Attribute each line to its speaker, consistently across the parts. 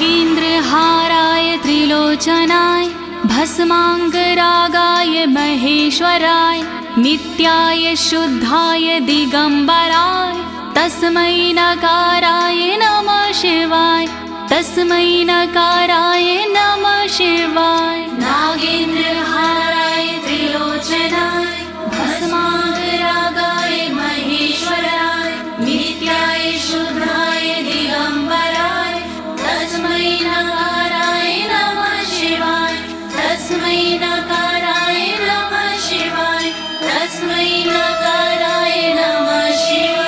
Speaker 1: नागेन्द्रहाराय त्रिलोचनाय भस्माङ्गरागाय महेश्वराय नित्याय शुद्धाय दिगंबराय तस्मै नकाराय नमः शिवाय तस्मै नकाराय नमः शिवाय। नागेन्द्रहाराय त्रिलोचनाय भस्माङ्गरागाय महेश्वराय नित्याय शुद्धाय दिगंबराय तस्मै नकाराय नमः शिवाय तस्मै नकाराय नमः शिवाय तस्मै नकाराय नमः शिवाय।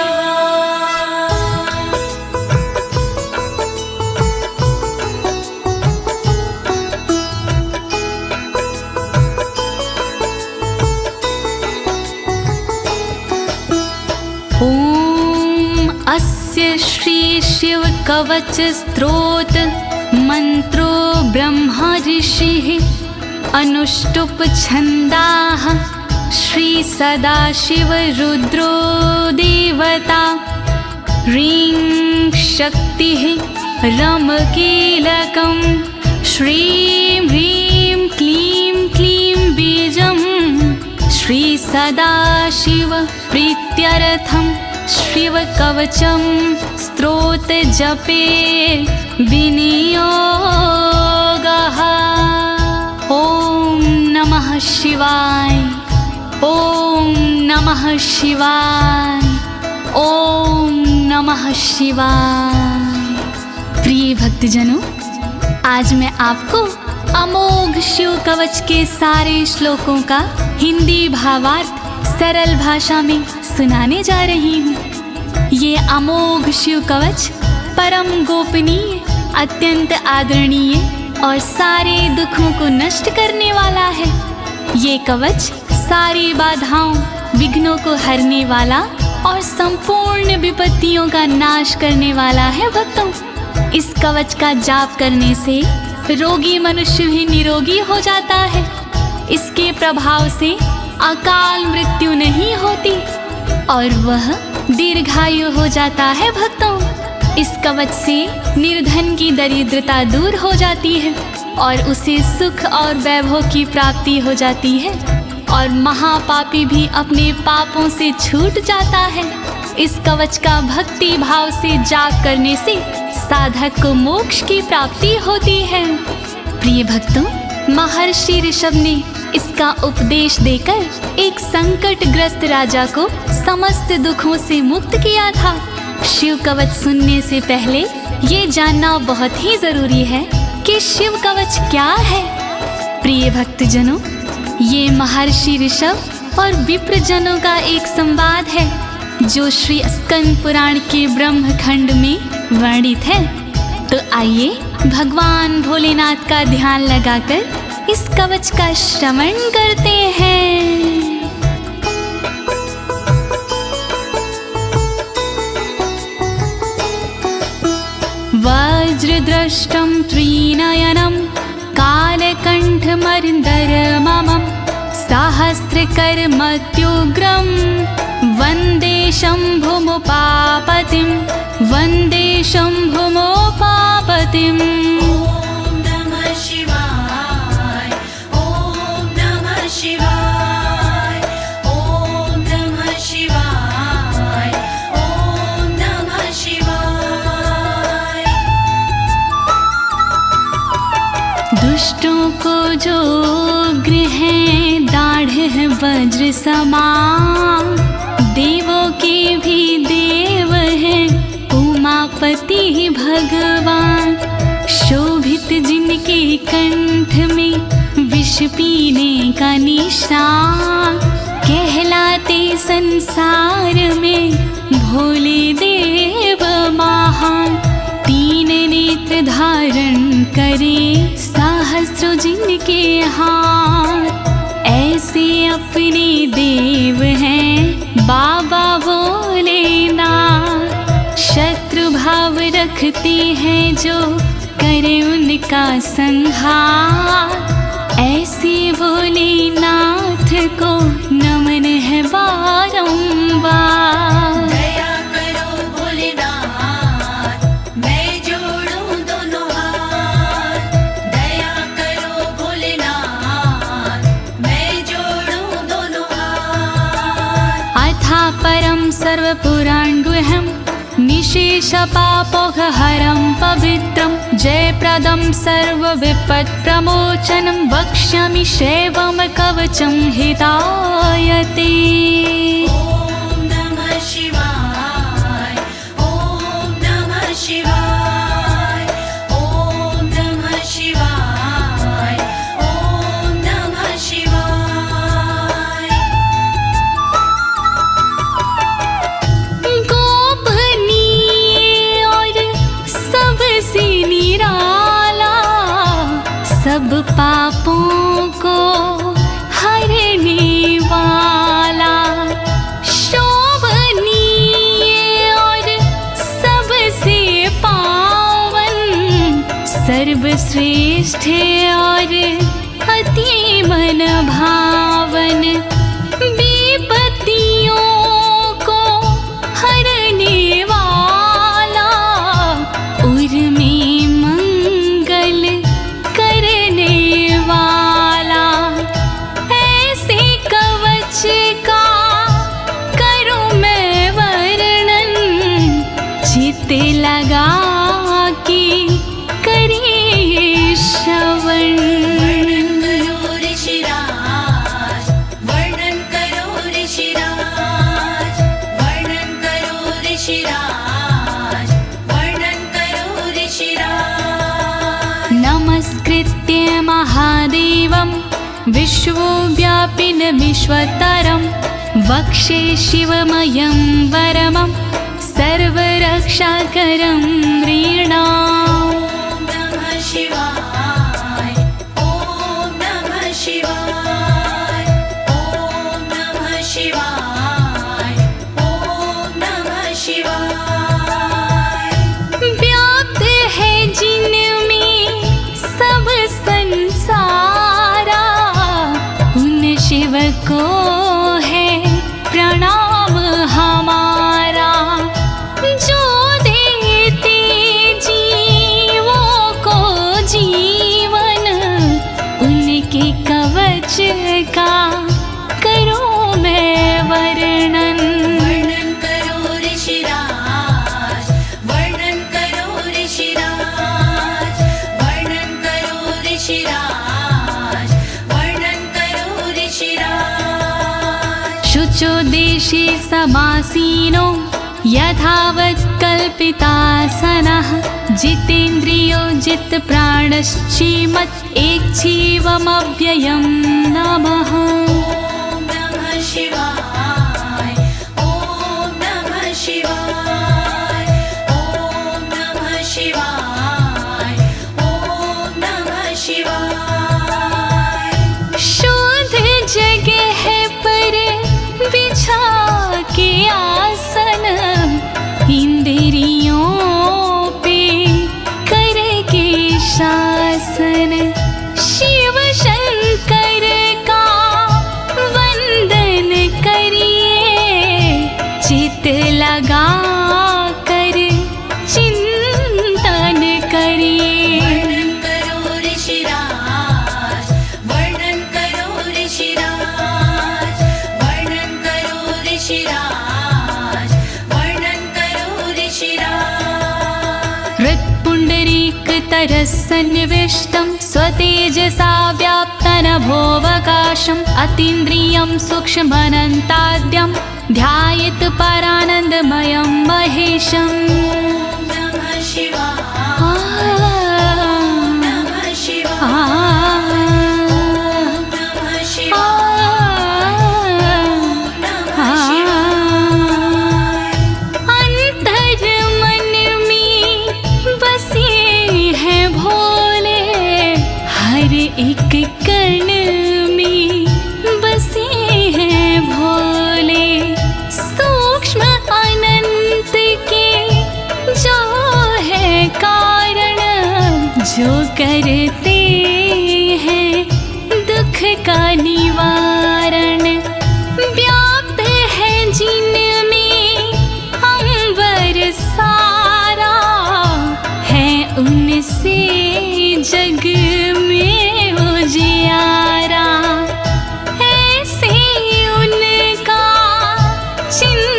Speaker 1: अस्य श्री शिव कवच स्तोत्र मंत्रो ब्रह्मा ऋषिः अनुष्टुप छंदाः श्री सदाशिव रुद्रो देवता ह्रीं शक्तिः रम कीलकं श्रीं ह्रीं क्लीं क्लीं बीजं श्री सदाशिव प्रीत्यर्थं शिव कवचम स्तोत्र जपे विनियोगः। ओम नमः शिवाय ओम नमः शिवाय ओम नमः शिवाय। प्रिय भक्तजनों, आज मैं आपको अमोघ शिव कवच के सारे श्लोकों का हिंदी भावार्थ सरल भाषा में सुनाने जा रही हूँ। ये अमोघ शिव कवच परम गोपनीय, अत्यंत आदरणीय और सारे दुखों को नष्ट करने वाला है। ये कवच सारी बाधाओं, विघ्नों को हरने वाला और संपूर्ण विपत्तियों का नाश करने वाला है। भक्तों, इस कवच का जाप करने से रोगी मनुष्य भी निरोगी हो जाता है। इसके प्रभाव से अकाल मृत्यु नहीं होती और वह दीर्घायु हो जाता है। भक्तों, इस कवच से निर्धन की दरिद्रता दूर हो जाती है और उसे सुख और वैभव की प्राप्ति हो जाती है और महापापी भी अपने पापों से छूट जाता है। इस कवच का भक्ति भाव से जाप करने से साधक को मोक्ष की प्राप्ति होती है। प्रिय भक्तों, महर्षि ऋषभ ने इसका उपदेश देकर एक संकटग्रस्त राजा को समस्त दुखों से मुक्त किया था। शिव कवच सुनने से पहले ये जानना बहुत ही जरूरी है कि शिव कवच क्या है। प्रिय भक्तजनों, ये महर्षि ऋषभ और विप्रजनों का एक संवाद है जो श्री स्कंद पुराण के ब्रह्मखंड में वर्णित है। तो आइए भगवान भोलेनाथ का ध्यान लगाकर इस कवच का श्रवण करते हैं। वज्रदृष्टं त्रिनयनं कालकण्ठमर्दरममं सहस्रकर्मत्युग्रं वन्दे शम्भुमुपापतिं वन्दे शम्भुमुपापतिम्। दुष्टों को जो उग्र है दाढ़ है वज्र समान, देवों के भी देव है उमापति भगवान। शोभित जिनके कंठ में विष पीने का निशान, कहलाते संसार में भोले देव महान। तीन नेत्र धारण करे सहस्रों जिनके हाथ, ऐसे अपने देव हैं बाबा भोलेनाथ। शत्रु भाव रखते हैं जो करे उनका संहार, ऐसे भोलेनाथ को नमन है बारंबार। दया करो भोलेनाथ, मैं जोड़ूं दोनों हाथ, परं सर्वपुराणगुह्यं निशेषपापोघहरं पवित्रं जयप्रदं सर्वविपत्प्रमोचनं वक्ष्यामि शैवं कवचं हितायते।
Speaker 2: ॐ नमः शिवाय, ॐ नमः शिवाय, ॐ नमः शिवाय, ॐ नमः शिवाय।
Speaker 1: गोपनीय और सबसे निराला, सब पापों को हरने वाला, शोभनीय और सबसे पावन, सर्वश्रेष्ठ और अति मन भावन, विपत्तियों को हरने वाला, उर में मंगल करने वाला, ऐसे कवच का करूं मैं वर्णन, चित्त लगा के करिए श्रवण।
Speaker 2: वर्णन करो ऋषिराज, वर्णन करो ऋषिराज, वर्णन करो ऋषिराज, वर्णन करो ऋषिराज।
Speaker 1: नमस्कृत्य महादेवं विश्वव्यापिनमीश्वरं वक्षे शिवमयं वरमं सर्वरक्षाकरं नृणाम्।
Speaker 2: ॐ नमः शिवाय, ॐ नमः शिवाय, ॐ नमः शिवाय, ॐ नमः शिवाय।
Speaker 1: व्याप्त है जिनमें सब संसारा, उन शिव को है प्रणाम हमारा, जो देते जीवों को जीवन, उनके कवच का करूं मैं वर्णन।
Speaker 2: वर्णन करो ऋषिराज, वर्णन करो ऋषिराज, वर्णन करो ऋषिराज, वर्णन करो ऋषिराज।
Speaker 1: शुचो देशे समासीनो यथावत् कल्पितासनः, जितेन्द्रियो जितप्राणश्चेमत् एकजीवमव्ययं नमः।
Speaker 2: ॐ नमः शिवाय, ॐ नमः शिवाय, ॐ नमः शिवाय, ॐ नमः शिवाय।
Speaker 1: शुद्ध जगह पर बिछा के आसन, इंद्रियों पे करके शासन, शिव शंकर का वंदन करिए, चित लगा कर चिंतन करिए।
Speaker 2: वर्णन करो ऋषिराज, वर्णन करो ऋषिराज, वर्णन करो ऋषिराज, वर्णन करो ऋषिराज।
Speaker 1: हृत्पुण्डरीकतरसन्निविष्टं स्वतेजसा व्याप्तनभोऽवकाशम्, अतीन्द्रियं सूक्ष्ममनन्ताद्यं ध्यायेत् परानन्दमयं महेशम्।
Speaker 2: ॐ नमः शिवाय, नमः शिवाय, नमः शिवाय, नमः शिवाय।
Speaker 1: अंतर मन में बसे हैं भोले, हर एक कण में बसे हैं भोले, सूक्ष्म अनंत के जो है कारण, जो करते हैं दुख का निवारण, व्याप्त है जिनमें अंबर सारा, है उनसे जग में उजियारा, ऐसे उनका चिंतन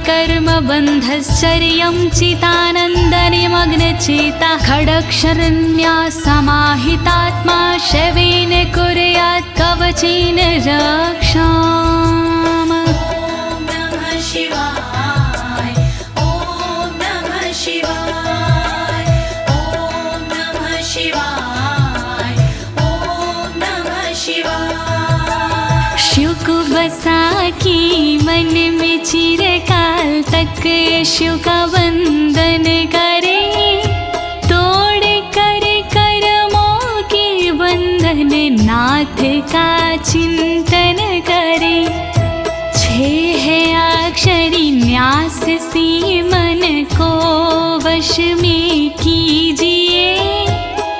Speaker 1: कर्मबन्धश्चर्यं चितानन्दनिमग्नचेता खडक्षरण्या समाहितात्मा शवेन कुर्यात् कवचेन रक्षाम्।
Speaker 2: ॐ नमः शिवाय ॐ नमः शिवाय ॐ नमः शिवाय ॐ नमः शिवाय।
Speaker 1: शिव को बसा की मन में चिरकाल तक शिव का वंदन करे, तोड़ कर कर्मों के बंधन नाथ का चिंतन करे। छह अक्षरी न्यास सी मन को वश में कीजिए,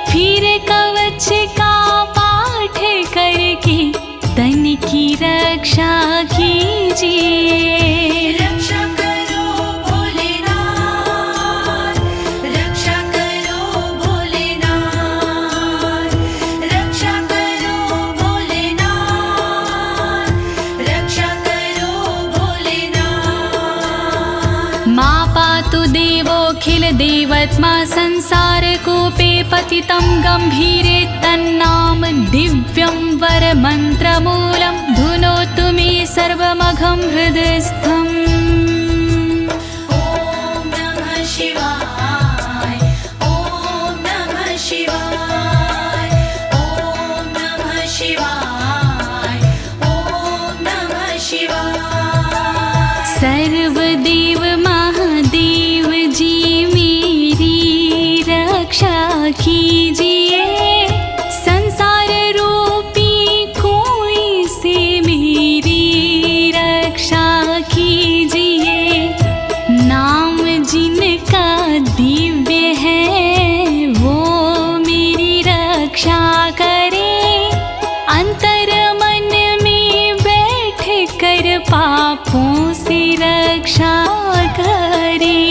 Speaker 1: फिर कवच का पाठ करके तन की रक्षा कीजिए।
Speaker 2: रक्षा करो भोलेनाथ, रक्षा करो भोलेनाथ, रक्षा करो भोलेनाथ, रक्षा करो भोलेनाथ।
Speaker 1: मां पातु देवोऽखिल देवत्मा संसार कूपे पतितं गंभीरे तन्नाम दिव्यं वरमन्त्रमूलं धुनोतु मे सर्वमघं हृदयस्थम्।
Speaker 2: ॐ नमः शिवाय ॐ नमः शिवाय ॐ नमः शिवाय ॐ नमः शिवाय।
Speaker 1: सर्वदेव महादेव जी मेरी रक्षा कीजिए, संसार रूपी कोई से मेरी रक्षा कीजिए। नाम जिनका दिव्य है वो मेरी रक्षा करे, अंतर मन में बैठ कर पापों से रक्षा करे।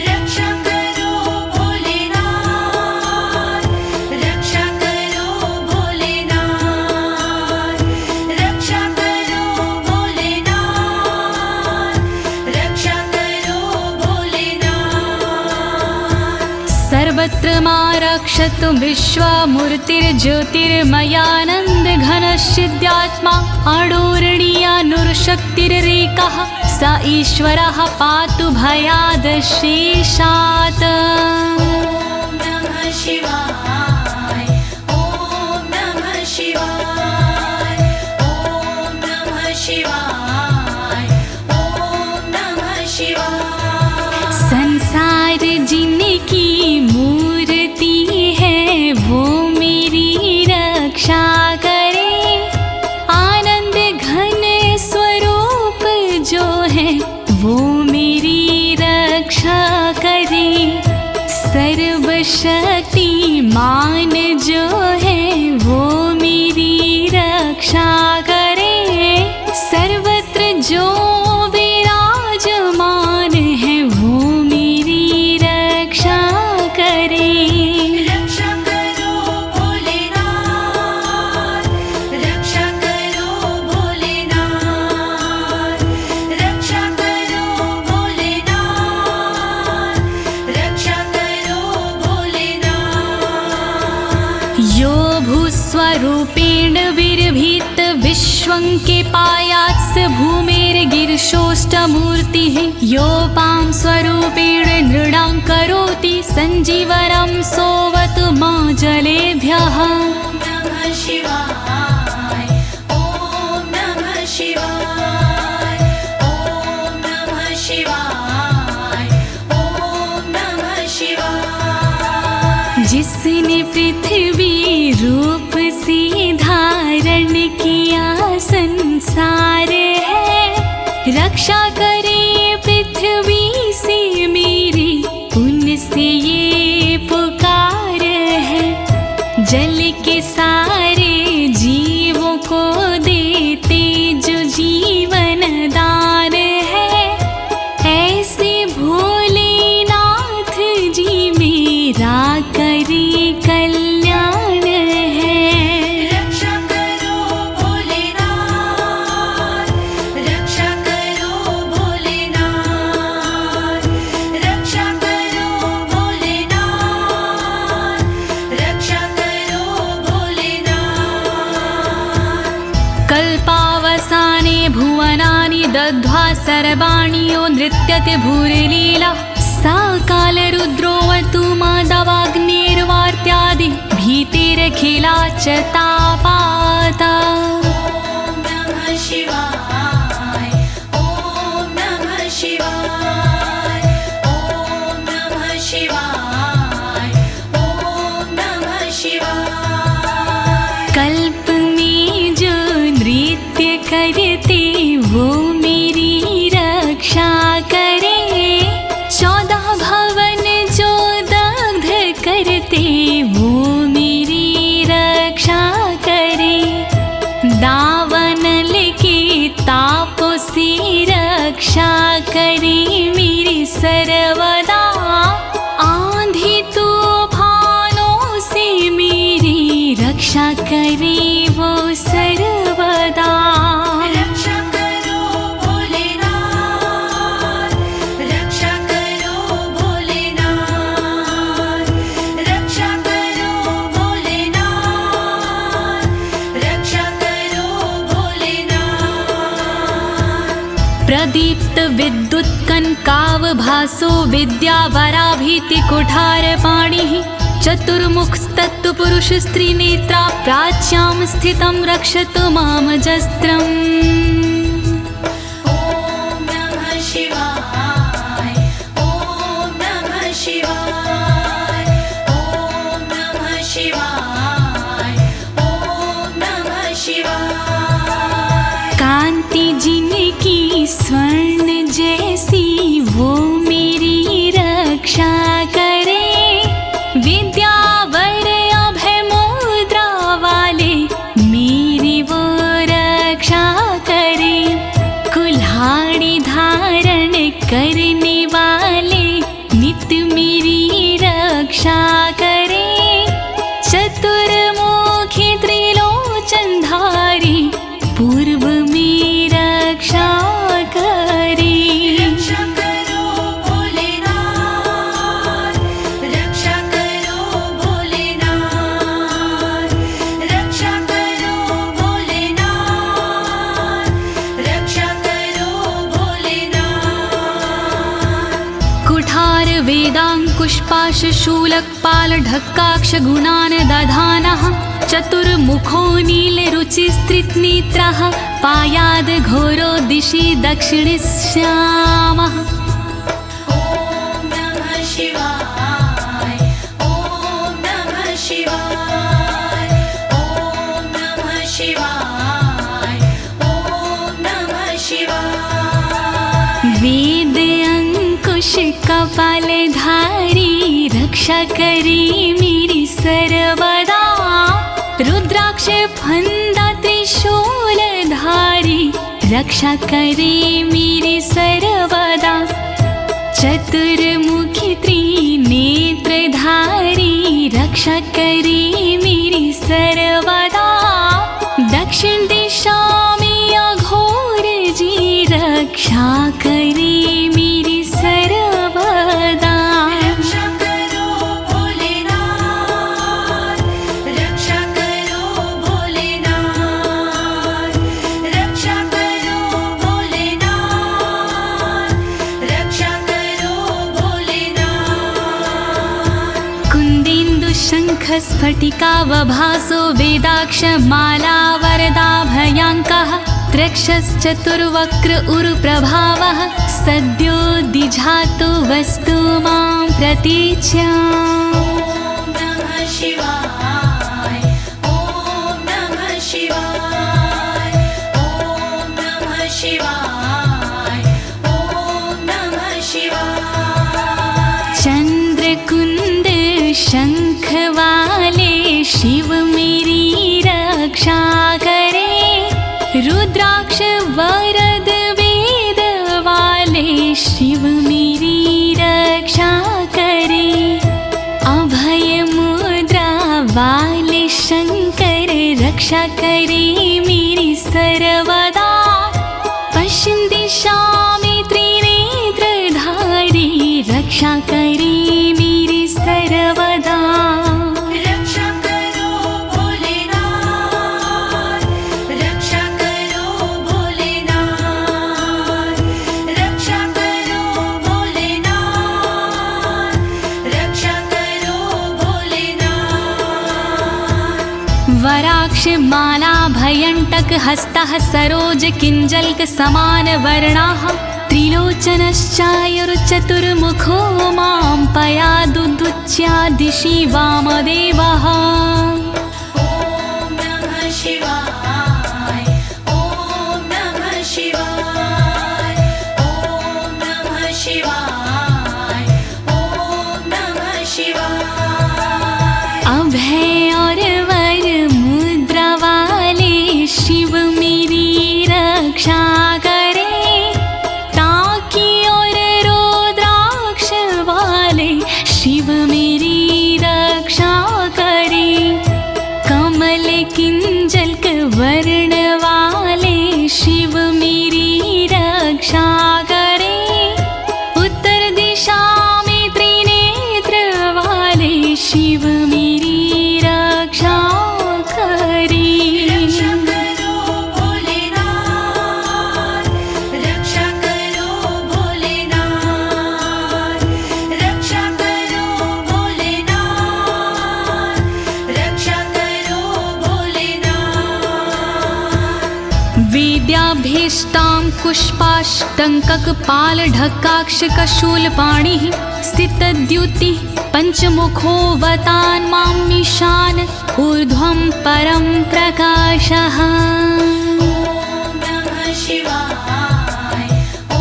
Speaker 2: रक्षा करो भोलेनाथ, रक्षा करो भोलेनाथ, रक्षा करो भोलेनाथ, रक्षा करो भोलेनाथ।
Speaker 1: सर्वत्र मां रक्षतु विश्वमूर्तिर्ज्योतिर्मयानन्द घनश्चिद्यात्मा अडोरणीयानुर्शक्तिरेकः स ईश्वरः पातु भयादशेषात्।
Speaker 2: ॐ नमः शिवाय ॐ नमः शिवाय ॐ नमः शिवाय ॐ नमः शिवाय।
Speaker 1: संसार जिनकी मूर्ति है वो मेरी रक्षा करे, आनंद घन स्वरूप जो है वो मेरी रक्षा करे। सर्वशक्तिमान जो है वो मेरी रक्षा करे, सर्वत्र जो विराजमान है वो मेरी रक्षा करे।
Speaker 2: रक्षा करो भोलेनाथ, रक्षा करो भोलेनाथ, रक्षा करो भोलेनाथ, रक्षा करो भोलेनाथ।
Speaker 1: यो भूस्वरूपेण विर्भीत विश्वं के पायात्स भूमेर्गिरिशोष्टमूर्तिः योपां स्वरूपेण नृणां करोति सञ्जीवनं सोवतु मां जलेभ्यः।
Speaker 2: ॐ नमः शिवाय ॐ नमः शिवाय ॐ नमः शिवाय ॐ नमः शिवाय।
Speaker 1: जिसने पृथ्वी रूप से धारण किया संसार है, रक्षा करे पृथ्वी से मेरी उनसे ये पुकार है। जल के सारे जीवों को देते जो जीवन दान है, ऐसे भोलेनाथ जी मेरा करे कल्याण है।
Speaker 2: रक्षा करो भोलेनाथ, रक्षा करो भोलेनाथ,
Speaker 1: दग्ध्वा सर्वाणि नृत्यते भूरिलीला सा कालरुद्रोऽवतु माधवाग्निर्वार्त्यादि भीतिरखिला च तापाता।
Speaker 2: ॐ नमः शिवाय ॐ नमः शिवाय ॐ नमः शिवाय ॐ नमः शिवाय।
Speaker 1: कल्प में जो नृत्य करते वो मेरी रक्षा करे, 14 भवन जो दग्ध करते वो मेरी रक्षा करे। दावानल के तापों से रक्षा करे मेरी सर्वदा, आंधी तूफानों से मेरी रक्षा करे वो सर्वदा।
Speaker 2: रक्षा करो भोलेनाथ, रक्षा करो भोलेनाथ, रक्षा करो भोलेनाथ, रक्षा करो भोलेनाथ।
Speaker 1: प्रदीप्त विद्युत कनकावभासो विद्यावराभीति कुठारपाणिः, चतुर्मुखस्तत्पुरुष स्त्रीनेत्रा प्राच्यां स्थितं रक्षतु मामजस्त्रम्।
Speaker 2: ॐ नमः शिवाय ॐ नमः शिवाय ॐ नमः शिवाय ॐ नमः शिवाय।
Speaker 1: कांति जिनकी स्वर्ण जैसी वो मेरी रक्षा करे, विद्यावर अभय मुद्रा वाले मेरी वो रक्षा करे। कुल्हाड़ी धारण करने वाले नित्य मेरी रक्षा करे। चतुर्मुखी त्रिलोचनधारी पूर्व में रक्षा करे।
Speaker 2: रक्षा करो भोलेनाथ, रक्षा करो भोलेनाथ, रक्षा करो भोलेनाथ, रक्षा करो भोलेनाथ।
Speaker 1: कुठार वेदांकुशपाश शूलकपाल ढक्काक्ष गुणान् दधानः, चतुर्मुखो नीलरुचिस्त्रिनेत्रः पायाद् घोरो दिशि दक्षिणश्यामः।
Speaker 2: ॐ नमः शिवाय ॐ नमः शिवाय ॐ नमः शिवाय ॐ नमः शिवाय।
Speaker 1: वेद अंकुश कपालधारी रक्षा करे मेरी सर्वदा, रुद्राक्ष फंदा त्रिशूलधारी रक्षा करे मेरी सर्वदा। चतुर्मुखी त्रिनेत्रधारी रक्षा करे मेरी सर्वदा। दक्षिण दिशा में अघोर जी रक्षा करे मेरी सर्वदा।
Speaker 2: रक्षा करो भोलेनाथ, रक्षा करो भोलेनाथ, रक्षा करो भोलेनाथ, रक्षा करो भोलेनाथ।
Speaker 1: कुन्देन्दु शङ्ख स्फटिकावभासो वेदाक्ष माला वरदाभयाङ्कः, त्रक्षश्चतुर्वक्र उरुप्रभावः सद्यो दिझातु वस्तु मां प्रतीच्याम्।
Speaker 2: ॐ नमः शिवाय ॐ नमः शिवाय ॐ नमः शिवाय ॐ नमः शिवाय।
Speaker 1: चंद्रकुंद शंख वाले शिव मेरी रक्षा करे, रुद्राक्ष वरद वेद वाले शिव मेरी रक्षा करे। अभय मुद्रा वाले शंकर रक्षा करे मेरी सर्वदा। पश्चिम दिशा में त्रिनेत्रधारी रक्षा करे मेरी सर्वदा।
Speaker 2: रक्षा करो भोलेनाथ, रक्षा करो भोलेनाथ,
Speaker 1: रुद्राक्ष माला भयंटक हस्तः सरोज किंजल्क समान वर्णाः त्रिलोचनश्चायुर्चतुर्मुखो मां पयादुदुच्या दिशि वामदेवः।
Speaker 2: ॐ नमः शिवाय ॐ नमः शिवाय ॐ नमः शिवाय ॐ नमः शिवाय।
Speaker 1: अभय और वर मुद्रा वाले शिव मेरी रक्षा करे, ताकि और रुद्राक्ष वाले शिव मेरी रक्षा करे। कमल किंजल्क वर्ण वाले शिव मेरी रक्षा करे। उत्तर दिशा में त्रिनेत्र वाले शिव मेरी रक्षा करे।
Speaker 2: रक्षा करो भोलेनाथ, रक्षा करो भोलेनाथ, रक्षा करो भोलेनाथ, रक्षा करो भोलेनाथ।
Speaker 1: वेद्याभीष्टां पुष्पाष्टङ्ककपालढक्काक्षकशूलपाणिः स्थितद्युतिः पञ्चमुखोऽवतान् मामीशान ऊर्ध्वं परं प्रकाशः।
Speaker 2: ॐ नमः शिवाय ॐ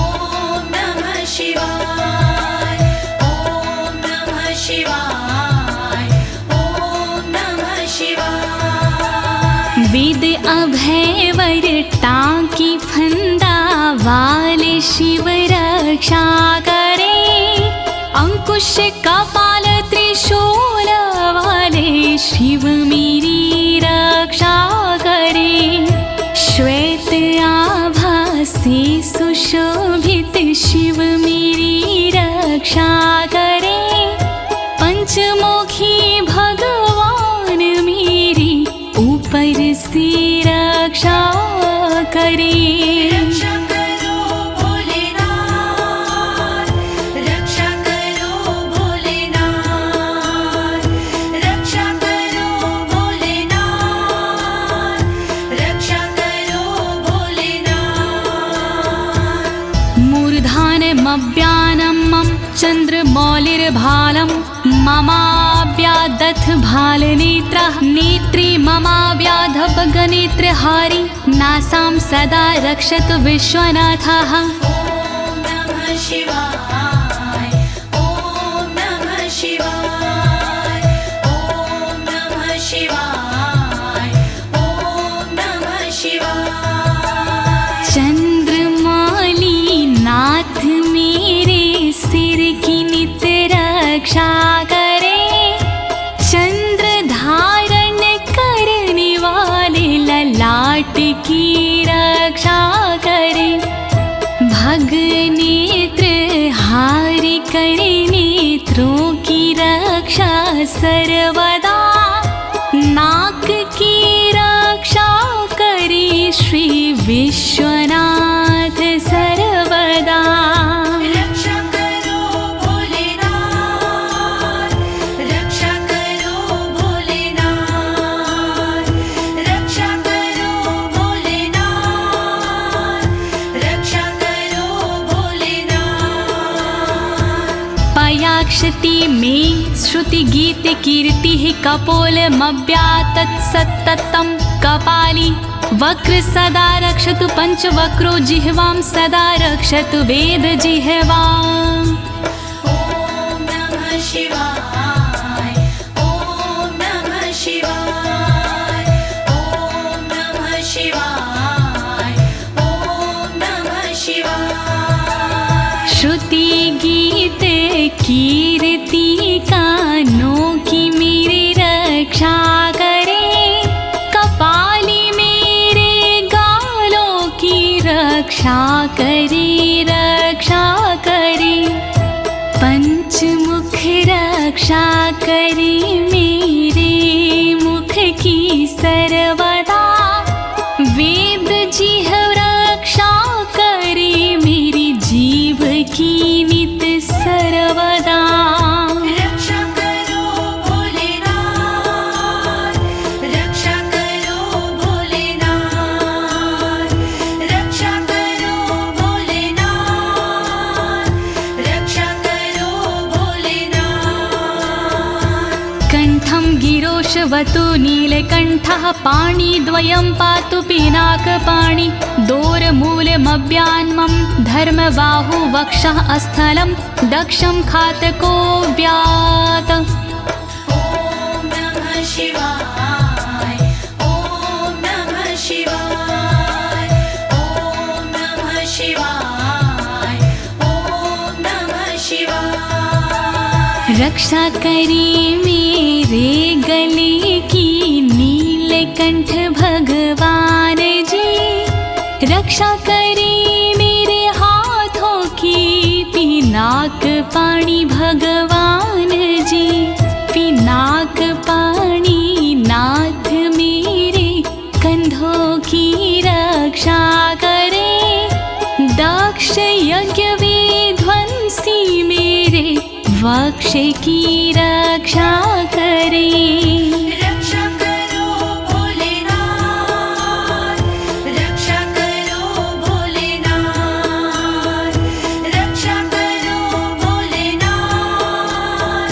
Speaker 2: नमः शिवाय ॐ नमः शिवाय ॐ नमः शिवाय।
Speaker 1: वेद अभय वर टांकी फंदा वाले शिव रक्षा करे। अंकुश कपाल त्रिशूल वाले शिव मेरी रक्षा करे। श्वेत आभा से सुशोभित शिव मेरी रक्षा करे। पंचमुखी भगवान मेरी ऊपर से रक्षा करे।
Speaker 2: रक्षा करो भोलेनाथ, रक्षा करो भोलेनाथ, रक्षा करो भोलेनाथ, रक्षा करो भोलेनाथ।
Speaker 1: मूर्धानमव्यानं मम चन्द्रमौलिर्भालं ममाव्यादथ भालनेत्रः नेत्री ममाव्याधपगनेत्रहारी नासां सदा रक्षतु विश्वनाथः।
Speaker 2: ॐ नमः शिवाय ॐ नमः शिवाय ॐ नमः शिवाय ॐ नमः शिवाय।
Speaker 1: चंद्रमौली नाथ मेरे सिर की नित रक्षा करे। चंद्र धारण करने वाले ललाट की रक्षा करे। भग नेत्र हारि करे नेत्रों की रक्षा सर्वदा। नाक की रक्षा करे श्री विश्वनाथ सर्वदा।
Speaker 2: रक्षा करो भोलेनाथ, रक्षा करो भोलेनाथ, रक्षा करो भोलेनाथ, रक्षा करो भोलेनाथ।
Speaker 1: पयाक्षति में श्रुति गीत कीर्ति कपोलमव्यातत् सत्ततं कपाली वक्र सदा रक्षतु पंचवक्रो जिह्वां सदा रक्षतु वेद जिह्वाम्।
Speaker 2: ॐ नमः शिवाय ॐ नमः शिवाय ॐ नमः शिवाय ॐ नमः शिवाय।
Speaker 1: श्रुति गीत कीर्ति कानों की मेरी रक्षा करे। कपाली मेरे गालों की रक्षा करे रक्षा करे। पंचमुख रक्षा करे मेरे मुख की सर्वदा। वेद जिह्व रक्षा करे मेरी जीव की नित सर्वदा।
Speaker 2: रक्षा करो भोलेनाथ, रक्षा करो
Speaker 1: कण्ठं गिरोशवतु नीलकण्ठः पाणिद्वयं पातु पिनाकपाणि दोरमूलमव्यान्मं धर्मबाहु वक्षः अस्थलं दक्षं खातको व्यात्।
Speaker 2: ॐ नमः शिवाय ॐ नमः शिवाय ॐ नमः शिवाय ॐ नमः शिवाय।
Speaker 1: रक्षा करी मेरे गले की नीलकंठ भगवान जी, रक्षा करी मेरे हाथों की पिनाक पाणी भगवान जी, पिनाक पाणी नाथ मेरे कंधों की रक्षा करे, दक्ष यज्ञ विध्वंसी मेरे वक्ष की रक्षा करे।
Speaker 2: रक्षा करो भोलेनाथ, रक्षा करो भोलेनाथ, रक्षा करो भोलेनाथ,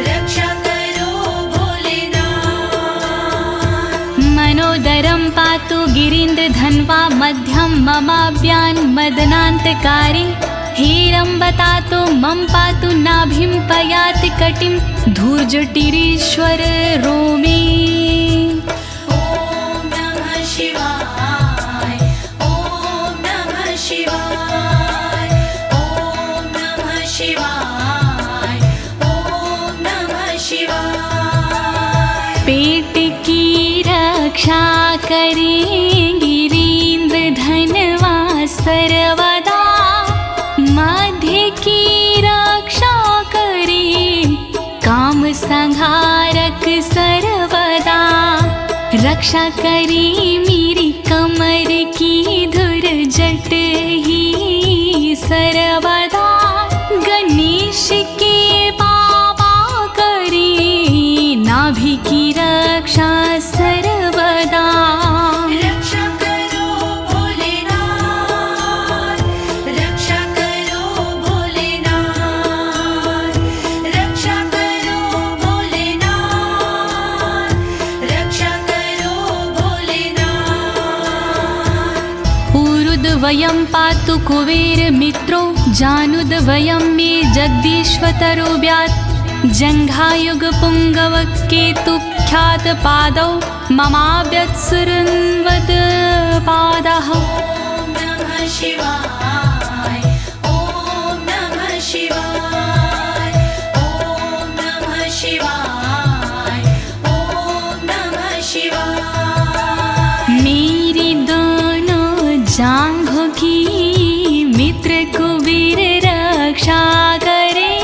Speaker 2: रक्षा करो भोलेनाथ।
Speaker 1: मनोदरं पातु गिरीन्द्रधन्वा मध्यं ममाव्यान् मदनान्तकारी, हेरम्बतातो मम पातु नाभिं पयाति कटिं धूर्जटिरीश्वर रोमे।
Speaker 2: ॐ नमः शिवाय ॐ नमः शिवाय ॐ नमः शिवाय ॐ नमः शिवाय।
Speaker 1: पेट की रक्षा करें गिरीन्द्रधनवा सर्वदा, मध्य की रक्षा करे काम संहारक सर्वदा, रक्षा करे मेरी कमर की धुर जट ही सर्वदा, गणेश के बाबा करे नाभि की रक्षा सर्वदा।
Speaker 2: रक्षा करो भोलेनाथ, रक्षा करो भोलेनाथ, रक्षा करो भोलेनाथ, रक्षा करो भोलेनाथ।
Speaker 1: ऊरुद्वयं पातु कुबेर मित्रो, जानुद्वयं मे जगदीश्वतरो व्यात्, जङ्घायुग पुङ्गव केतुख्यात पादौ ममाव्यत्सुरन्वद पादः।
Speaker 2: ॐ नमः शिवाय ॐ नमः शिवाय ॐ नमः शिवाय ॐ नमः शिवाय।
Speaker 1: मेरी दोनों जांघों की मित्र कुबेर रक्षा करे,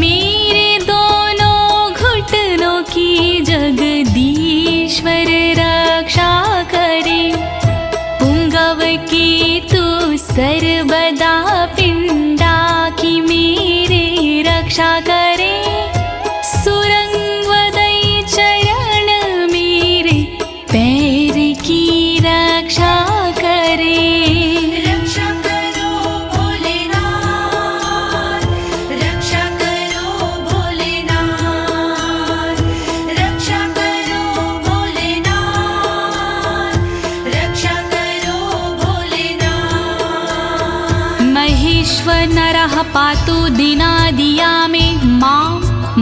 Speaker 1: मेरे दोनों घुटनों की जगदीश्वर रक्षा करे, पुंगव की तू सर्वदा पिंडा की मेरे रक्षा करे, सुरंगवदई चरण मेरे पैर की रक्षा करे।
Speaker 2: रक्षा करो भोलेनाथ, रक्षा करो भोलेनाथ, रक्षा करो भोलेनाथ, रक्षा करो भोलेनाथ।
Speaker 1: महेश्वर नरः पातु दिनादिया मे मां,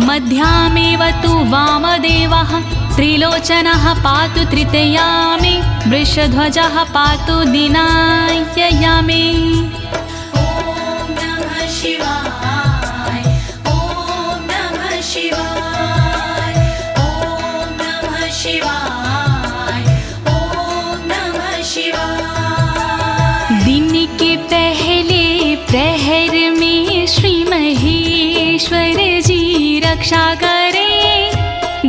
Speaker 1: मध्यामेव तु वामदेवः, त्रिलोचनः पातु तृतीया मे, वृषध्वजः पातु दिनायया मे।
Speaker 2: ॐ नमः शिवाय ॐ नमः शिवाय ॐ नमः शिवाय ॐ नमः शिवाय।
Speaker 1: दिन के पहले प्रहर में श्री महेश्वर जी रक्षा करे,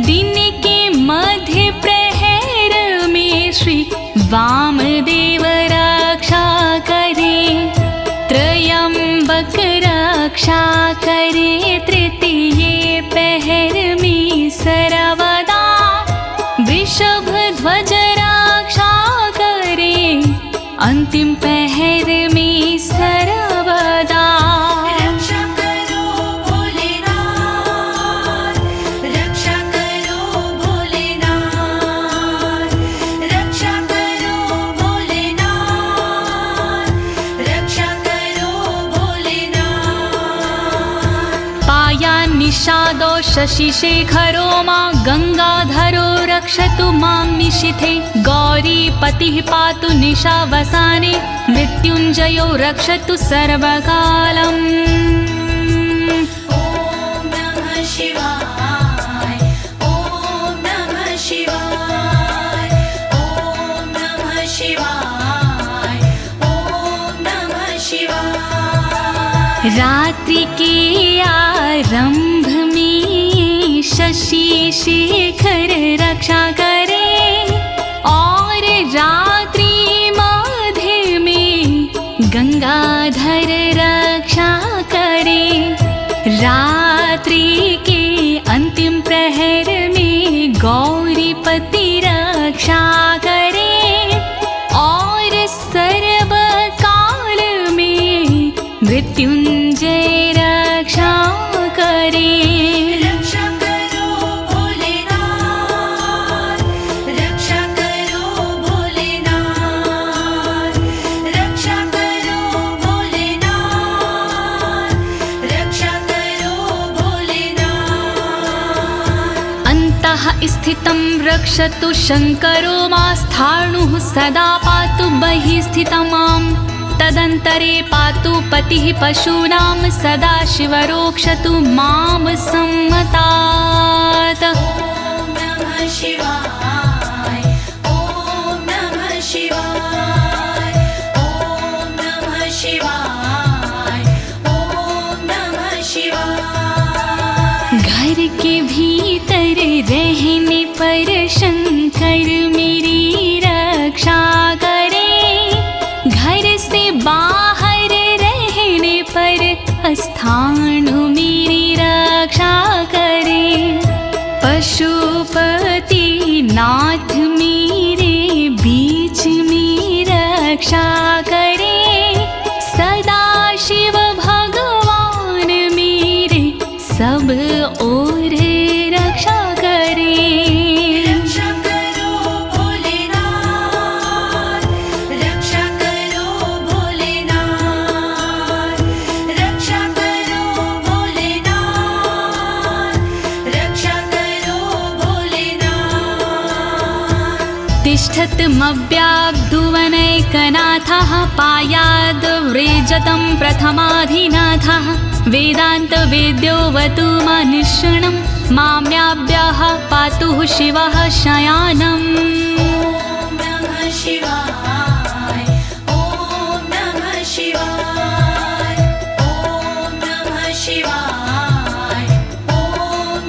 Speaker 1: दिन के मध्य प्रहर में श्री वामदेव रक्षा करे, त्रयंबक रक्षा करे, तृतीय पहर में सर्वदा, वृषभ ध्वज रक्षा करे, अंतिम पहर में सर्वदा।
Speaker 2: रक्षा करो भोलेनाथ, रक्षा
Speaker 1: निषादो शशिशेखरो मां गङ्गाधरो रक्षतु मां निशिथे गौरीपतिः पातु निशावसाने मृत्युञ्जयो रक्षतु सर्वकालम्
Speaker 2: ॐ नमः शिवाय ॐ नमः शिवाय ॐ नमः शिवाय ॐ नमः शिवाय।
Speaker 1: रात्रि के आरंभ में शशि शेखर रक्षा करे और रात्रि मध्य में गंगाधर रक्षा करे। रात्रि के अंतिम प्रहर में गौरीपति रक्षा करे और सर्वकाल में मृत्युंजय रक्षा करे।
Speaker 2: रक्षा करो भोलेनाथ रक्षा करो भोलेनाथ रक्षा करो भोलेनाथ रक्षा करो भोलेनाथ।
Speaker 1: अन्तः स्थितं रक्षतु शङ्करो मास्थाणुः सदा पातु बहिः स्थितं माम् तदन्तरे पातु पतिः पशूनां सदा शिवरोक्षतु मां सम्मतात्।
Speaker 2: ॐ नमः शिवाय ॐ नमः शिवाय ॐ नमः शिवाय ॐ नमः शिवाय।
Speaker 1: घर के भीतर रहने पर शंकर मेरी रक्षा करे घर से बाहर रहने पर स्थान मेरी रक्षा करे। पशुपति नाथ मेरे बीच में रक्षा करे सदा शिव भगवान मेरे सब ओर रक्षा करे।
Speaker 2: रक्षा करो भोलेनाथ रक्षा करो भोलेनाथ रक्षा करो भोलेनाथ रक्षा करो भोलेनाथ।
Speaker 1: तिष्ठतमव्याग्धुवनैकनाथः पायाद्व्रेजतं प्रथमाधिनाथः वेदान्तवेद्योऽवतु मनुष्यणं माम्याभ्यः पातु शिवः शयानम्।
Speaker 2: ॐ नमः शिवाय ॐ नमः शिवाय ॐ नमः शिवाय ॐ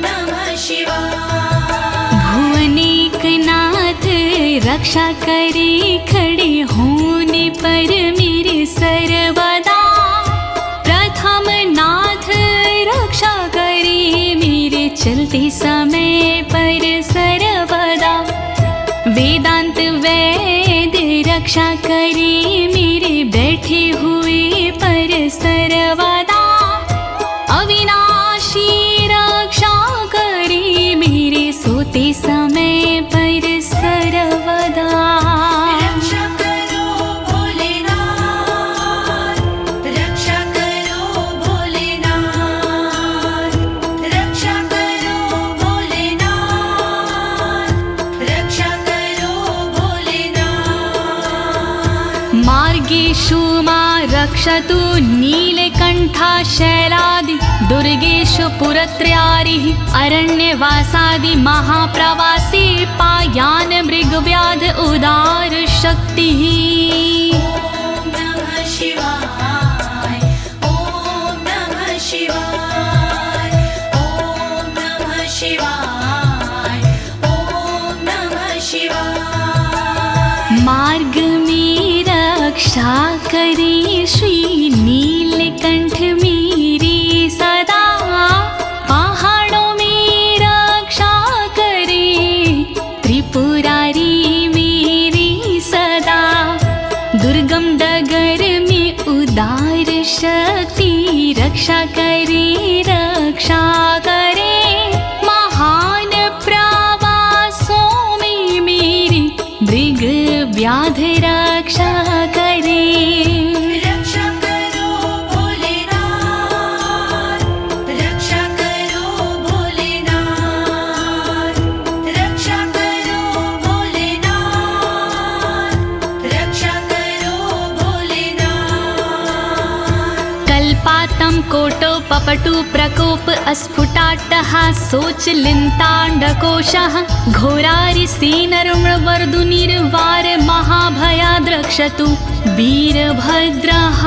Speaker 2: नमः शिवाय।
Speaker 1: भुवनेकनाथ रक्षा करे खड़े होने पर मेरे सर्वदा प्रथम नाथ रक्षा करे मेरे चलते समय पर सर्वदा। वेदांत वैद्य रक्षा करे मेरे बैठे हुए पर सर्वदा। अविनाशी रक्षा करे मेरे सोते समय पर सर्वदा।
Speaker 2: रक्षा करो भोलेनाथ रक्षा करो भोलेनाथ रक्षा करो भोलेनाथ रक्षा करो भोलेनाथ।
Speaker 1: मार्गेषु मां रक्षतु नीलकण्ठा शैलादि दुर्गेषु पुरत्रयारिः अरण्यवासादि महाप्रवासी पायान् मृगव्याध उदार शक्तिः।
Speaker 2: ॐ नमः शिवाय ॐ नमः शिवाय ॐ नमः शिवाय ॐ नमः शिवाय।
Speaker 1: मार्ग में रक्षा करे श्री नीलकंठ मेरी सदा। पहाड़ों में रक्षा करे त्रिपुरारी मेरी सदा। दुर्गम डगर में उदार शक्ति रक्षा करे महान प्रवासों में मेरी मृग व्याध रक्षा करे।
Speaker 2: रक्षा करो भोलेनाथ रक्षा करो
Speaker 1: पपटु प्रकोप अस्फुटाट्टहासोच लिन्ताण्डकोशः घोरारिसेनर्मवर्दुनिर्वार महाभयाद्रक्षतु वीरभद्रः।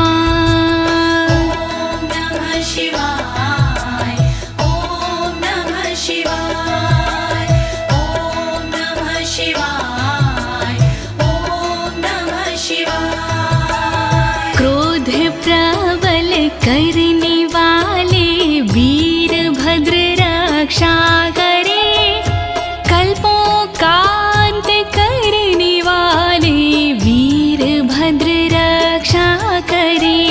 Speaker 1: क्रोध प्रबल करने वाले वीरभद्र रक्षा करे, कल्पों का अंत करने वाले वीरभद्र रक्षा करे।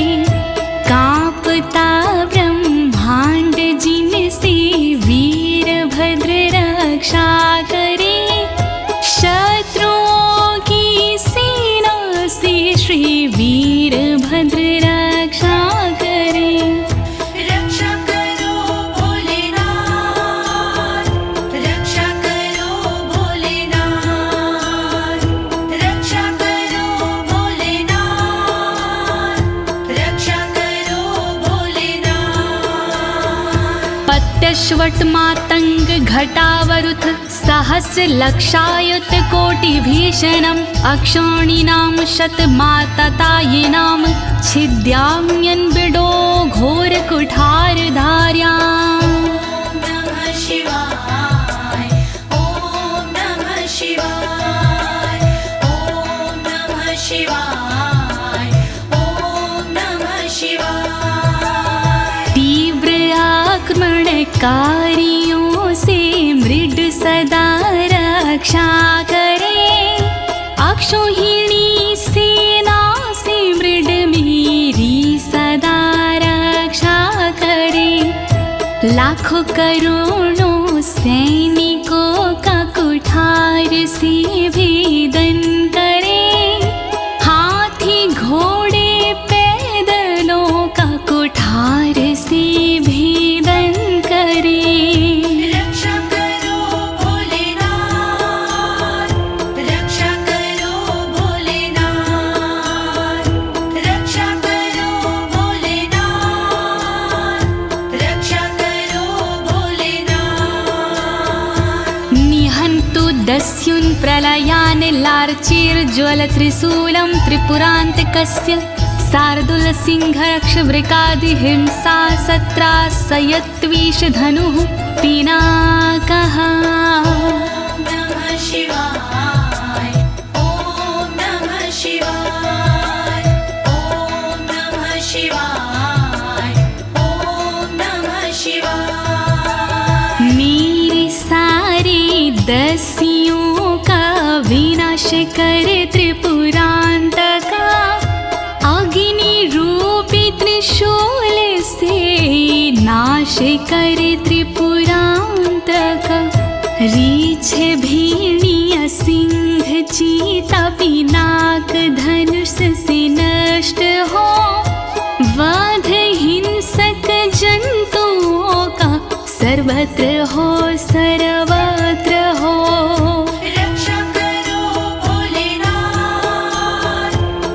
Speaker 1: कांपता ब्रह्मांड जिनसे वीरभद्र रक्षा करे, शत्रुओं की सेना से श्री वीरभद्र रक्षा करे।
Speaker 2: रक्षा करो भोलेनाथ, रक्षा करो भोलेनाथ, रक्षा करो भोलेनाथ, रक्षा करो भोलेनाथ।
Speaker 1: पत्यश्वट मातंग घटावरुथ सहस्र लक्षायुत कोटि भीषणम् अक्षौणीनां शतमाततायिनां छिद्याम्यन् बिडो घोर कुठार धार्याम्।
Speaker 2: नमः शिवाय, ओम नमः शिवाय, ओम नमः शिवाय, ओम नमः शिवाय।
Speaker 1: तीव्र आक्रमणकारियों से मृड सदा रक्षा करे, अक्षौहिणी सेना से मृड मेरी सदा रक्षा करे। लाखों करोड़ों सैनिकों का कुठार से भेदन करे, हाथी घोड़े पैदलों का कुठार से भेदन करे।
Speaker 2: रक्षा करो भोलेनाथ, रक्षा करो भोलेनाथ, रक्षा करो भोलेनाथ, रक्षा करो भोलेनाथ।
Speaker 1: निहन्तु दस्युन् प्रलयान् लार्चेर्ज्वलत्रिशूलं त्रिपुरान्तकस्य शार्दूलसिंहरक्षवृकादिहिंसा सत्रासयत्विषधनुः पिनाकः।
Speaker 2: नमः शिवाय, ओम नमः शिवाय, ओम नमः शिवाय, ओम नमः शिवाय।
Speaker 1: मेरे सारे दस्युओं का विनाश करे त्रिपुरान्तका, अग्नि रूपी त्रिशूल से नाश करे त्रिपुरान्तका। रीछ भेड़िया सिंह चीता पिनाक धनुष से नष्ट हो, वध हिंसक जंतुओं का सर्वत्र हो सर्वत्र हो।
Speaker 2: रक्षा करो भोलेनाथ,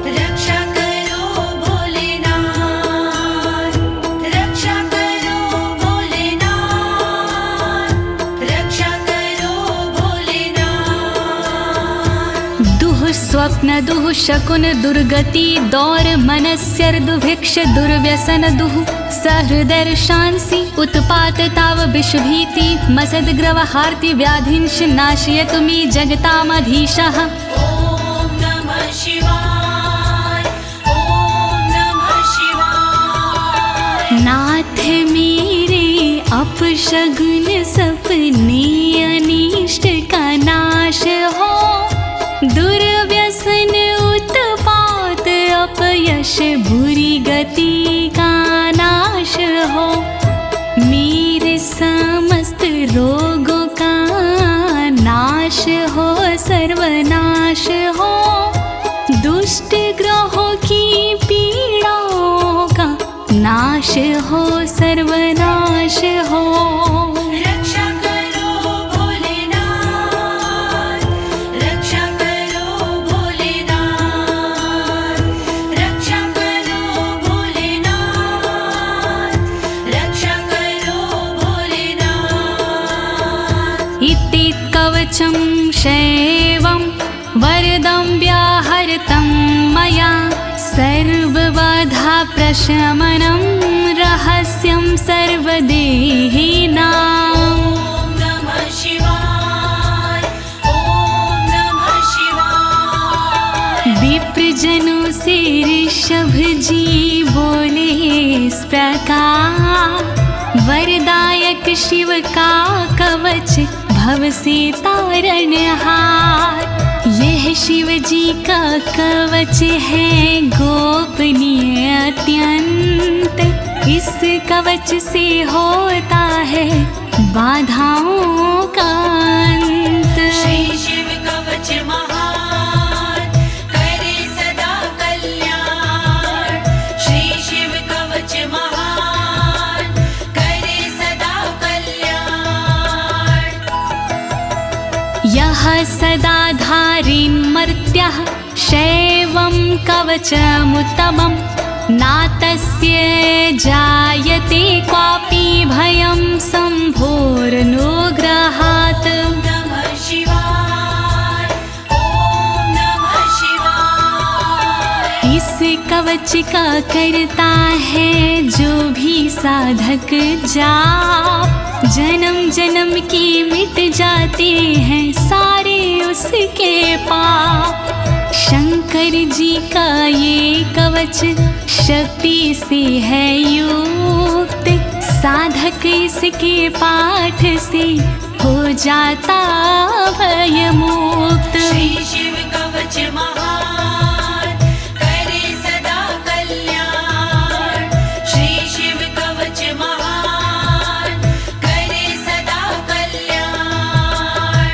Speaker 2: रक्षा करो भोलेनाथ, रक्षा करो भोलेनाथ, रक्षा करो भोलेनाथ।
Speaker 1: दुः स्वप्न दुः शकुन दुर्गति दौर मनस्यर दुभिक्ष दुर्व्यसन दुः सहृदर्शांसि उत्पात ताव विषभीति मसद्ग्रवहार्ति व्याधिंश नाशयतु मे जगतामधीशः।
Speaker 2: ओम नमः शिवाय, ओम नमः शिवाय।
Speaker 1: नाथ मेरे अपशगुन सपने अनिष्ट का नाश हो, दुर्व्यसन उत्पात अपयश बुरी गति का नाश हो। मेरे समस्त रोगों का नाश हो सर्वनाश हो, दुष्ट ग्रहों की पीड़ाओं का नाश हो सर्वनाश हो।
Speaker 2: रक्षा करो भोलेनाथ, रक्षा करो भोलेनाथ, रक्षा करो भोलेनाथ,
Speaker 1: कवचं शैवं वरदं व्याहृतं मया सर्वबाधा प्रशमनं रहस्यं सर्वदेहिनाम्।
Speaker 2: ॐ नमः शिवाय ॐ नमः शिवाय।
Speaker 1: विप्रजनों से ऋषभ जी बोले इस प्रकार, वरदायक शिव का कवच भव से तारणहार। यह शिव जी का कवच है गोपनीय अत्यंत, इस कवच से होता है बाधाओं का अंत।
Speaker 2: श्री शिव कवच महान करे सदा कल्याण। श्री शिव कवच महान करे सदा कल्याण।
Speaker 1: यः सदा धारिन्मर्त्यः शैवं कवचमुत्तमं, नातस्य जायते क्वापि भयं शम्भोरनुग्रहात्।
Speaker 2: नमः शिवाय ॐ नमः शिवाय।
Speaker 1: इस कवच का करता है जो भी साधक जाप, जन्म जन्म के मिट जाते हैं सारे उसके पाप। शंकर जी का ये कवच शक्ति से है युक्त, साधक इसके पाठ से हो जाता भयमुक्त।
Speaker 2: श्री शिव कवच महान करे सदा कल्याण। श्री शिव कवच महान करे सदा कल्याण।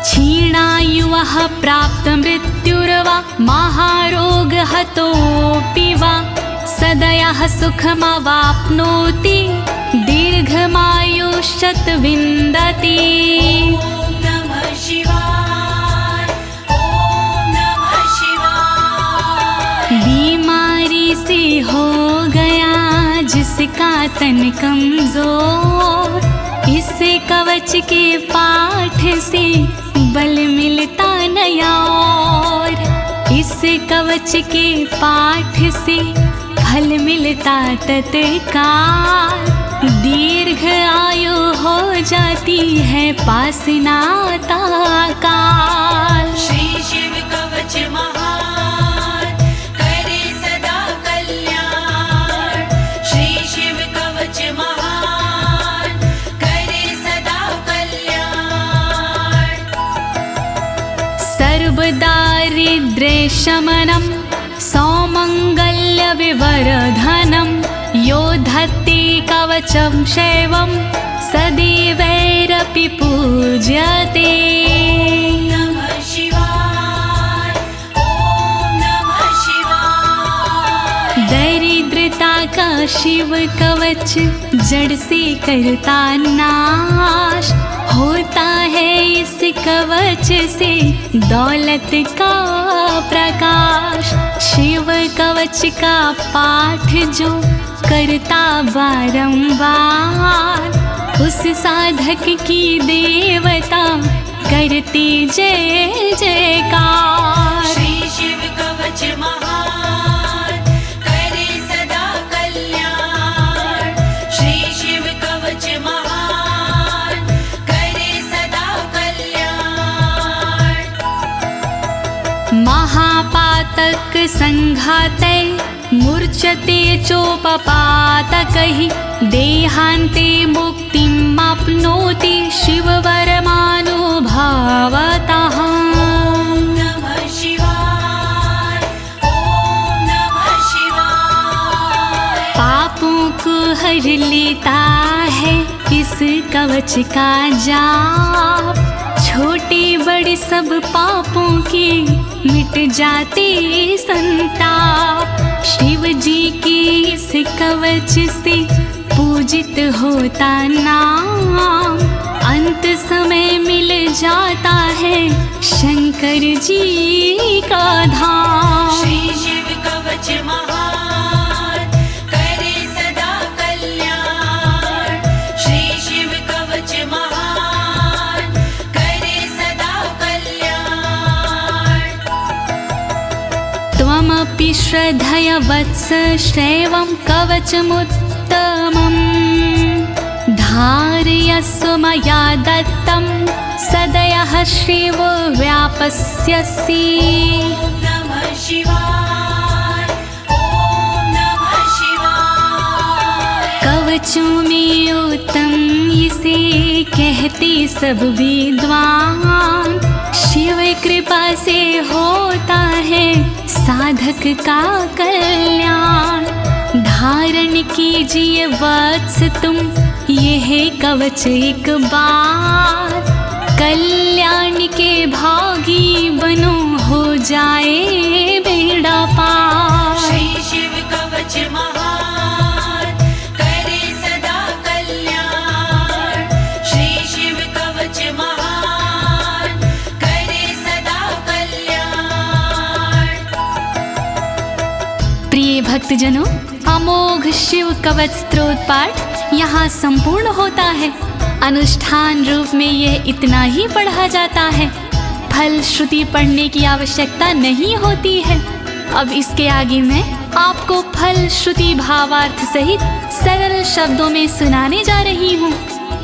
Speaker 1: क्षीणायुः प्राप्त मृत्युर्वा महारोगहतोऽपि वा, सदयः सुखमवाप्नोति दीर्घमायुष्यत् विन्दति।
Speaker 2: ॐ नमः शिवाय ॐ नमः शिवाय।
Speaker 1: बीमारी से हो गया जिसका तन कमजोर, इस कवच के पाठ से बल मिलता नया और। इस कवच के पाठ से फल मिलता तत्काल, दीर्घ आयु हो जाती है पास नाता काल।
Speaker 2: श्री शिव कवच महान करे सदा कल्याण। श्री शिव कवच महान करे सदा कल्याण।
Speaker 1: सर्वदारिद्र्यशमनं सौमङ्गल्यविवर्धनं, यो धत्ते कवचं शैवं सदैवैरपि पूज्यते।
Speaker 2: नमः शिवाय ॐ नमः शिवाय।
Speaker 1: दरिद्रता का शिव कवच जड़ से करता नाश, होता है इस कवच से दौलत का प्रकाश। शिव कवच का पाठ जो करता बारंबार, उस साधक की देवता करती जय जयकार।
Speaker 2: श्री शिव कवच महान करे सदा कल्याण। श्री शिव कवच महान करे सदा कल्याण।
Speaker 1: महापातक संघाते मूर्छते चोपपातकैः, देहान्ते मुक्तिमाप्नोति शिववरमानुभावतः।
Speaker 2: नमः शिवाय ॐ नमः शिवाय।
Speaker 1: पापों को हर लेता है इस कवच का जाप, छोटे बड़े सब पापों के मिट जाते संताप। शिव जी के इस कवच से पूजित होता नाम, अंत समय मिल जाता है शंकर जी का धाम।
Speaker 2: श्री शिव कवच महान करे सदा कल्याण। श्री शिव कवच महान
Speaker 1: श्रद्धया वत्स श्रेवं कवचमुत्तमम् धारयस्व मया दत्तं सदयः श्रीवो व्यापस्यसि।
Speaker 2: नमः शिवाय, ॐ नमः शिवाय।
Speaker 1: कवचों में उत्तम इसे कहते सब विद्वान, शिव कृपा से होता है साधक का कल्याण। धारण कीजिए वत्स तुम यह कवच एक बार, कल्याण के भागी बनो हो जाए बेड़ा पार।
Speaker 2: श्री शिव कवच महान करे सदा कल्याण। श्री शिव कवच महान करे सदा कल्याण।
Speaker 1: प्रिय भक्तजनों, अमोघ शिव कवच स्तोत्र पाठ यहाँ संपूर्ण होता है। अनुष्ठान रूप में यह इतना ही पढ़ा जाता है, फल श्रुति पढ़ने की आवश्यकता नहीं होती है। अब इसके आगे मैं आपको फल श्रुति भावार्थ सहित सरल शब्दों में सुनाने जा रही हूँ।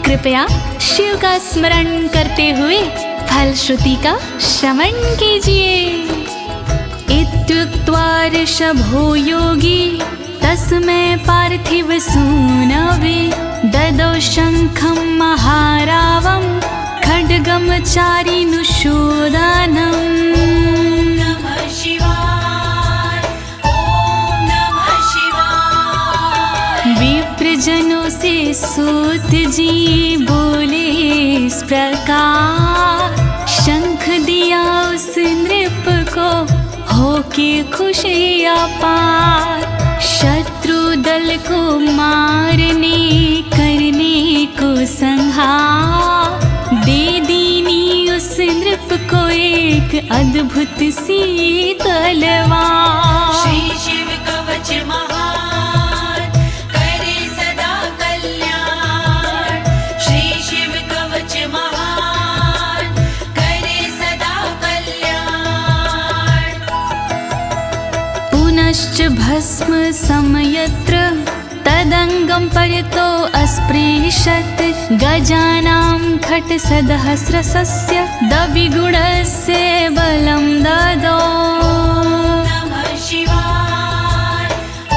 Speaker 1: कृपया शिव का स्मरण करते हुए फल श्रुति का श्रवण कीजिए। इत्युक्त्वा ऋषभो योगी तस्मै पार्थिव सूनवे ददौ शङ्खं महारावं खड्गं चारिनुशोदानम्।
Speaker 2: नमः शिवाय, ॐ नमः शिवाय।
Speaker 1: विप्रजनों से सूत जी बोले इस प्रकार, शंख दिया उस नृप को होके खुशी अपार। शत्रु दल को मारने करने को संहार, दे दीनी उस नृप को एक अद्भुत सी तलवार।
Speaker 2: श्री शिव कवच महान करे सदा कल्याण। श्री शिव कवच महान करे सदा कल्याण।
Speaker 1: पुनश्च भस्म समयत्र तदंगं परतो अस्पृशत्, गजानां खट्सहस्रस्य दविगुणस्य बलं ददौ।
Speaker 2: नमः शिवाय, ॐ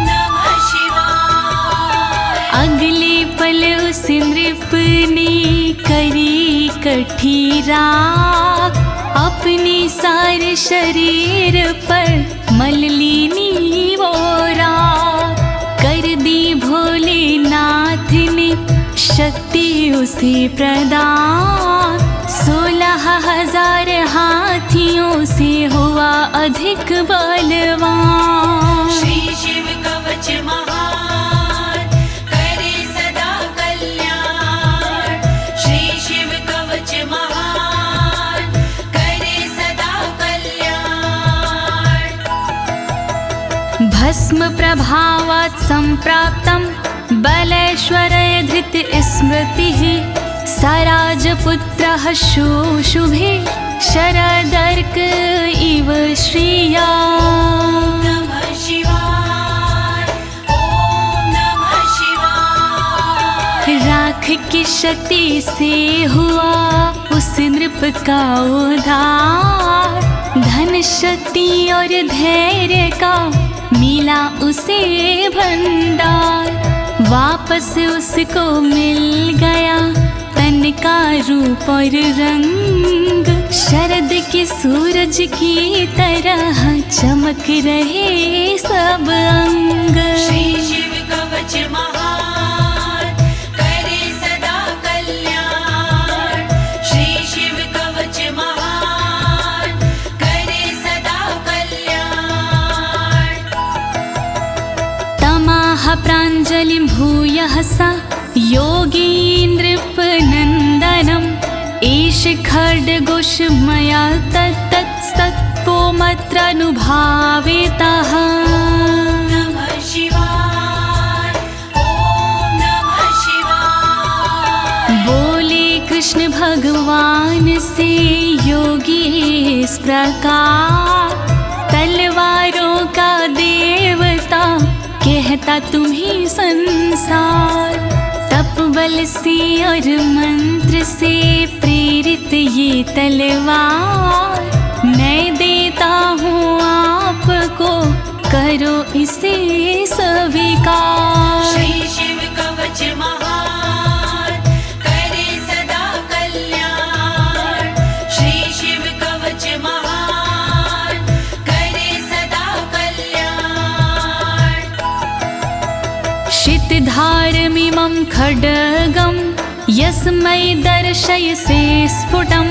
Speaker 2: नमः शिवाय।
Speaker 1: अगले पल उस नृप ने करी कठी राख, अपने सारे शरीर पर मल ली वो राख। कर दी भोलेनाथ ने शक्ति उसे प्रदान, 16,000 हाथियों से हुआ अधिक बलवान।
Speaker 2: श्री शिव कवच महान करे सदा कल्याण। श्री शिव कवच महान करे सदा कल्याण।
Speaker 1: भस्म प्रभावात् संप्राप्तं बलेश्वरे धृत स्मृतिः, सराजपुत्रः शुशुभे शरदर्क इव श्रिया।
Speaker 2: नमः शिवाय, ॐ नमः शिवाय।
Speaker 1: राख की शक्ति से हुआ उस नृप का उद्धार, धन शक्ति और धैर्य का मिला उसे भंडार। वापस उसको मिल गया तन का रूप और रंग, शरद के सूरज की तरह चमक रहे सब अंग।
Speaker 2: श्री शिव कवच महान करे सदा कल्याण। श्री शिव कवच महान करे सदा कल्याण।
Speaker 1: तमाह प्राञ्जलिं भूयः सा योगीन्द्रपनन्दनम्, एष खड्गोष मया तत्तत्त्वमत्रानुभावितः।
Speaker 2: नमः शिवाय, ॐ नमः शिवाय।
Speaker 1: बोले कृष्ण भगवान से योगी इस प्रकार, तलवारों देता तुम्हें संसार। तप बल से और मंत्र से प्रेरित ये तलवार, मैं देता हूँ आपको, करो इसे स्वीकार।
Speaker 2: श्री शिव कवच महान, करे सदा कल्याण। श्री शिव कवच महान, करे सदा कल्याण।
Speaker 1: शितधारमिमं खड्गं यस्मै दर्शयसे स्फुटं,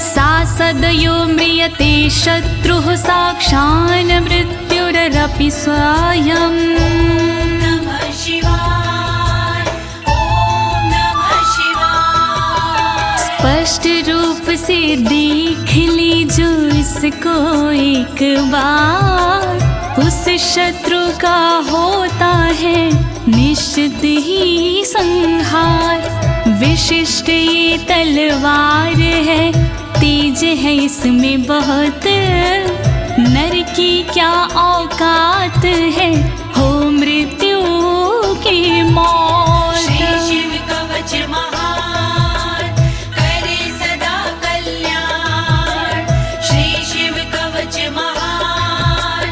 Speaker 1: सा सदयो म्रियते शत्रुः साक्षान् मृत्युरपि स्वयं।
Speaker 2: नमः शिवाय, ओम नमः शिवाय।
Speaker 1: स्पष्ट रूप से देख लीजो इसको एक बार, उस शत्रु का होता है निश्चित ही संहार। विशिष्ट ये तलवार है, तेज है इसमें बहुत, नर की क्या औकात है, हो मृत्यु की मौत।
Speaker 2: श्री शिव कवच महान, करे सदा कल्याण। श्री शिव कवच महान,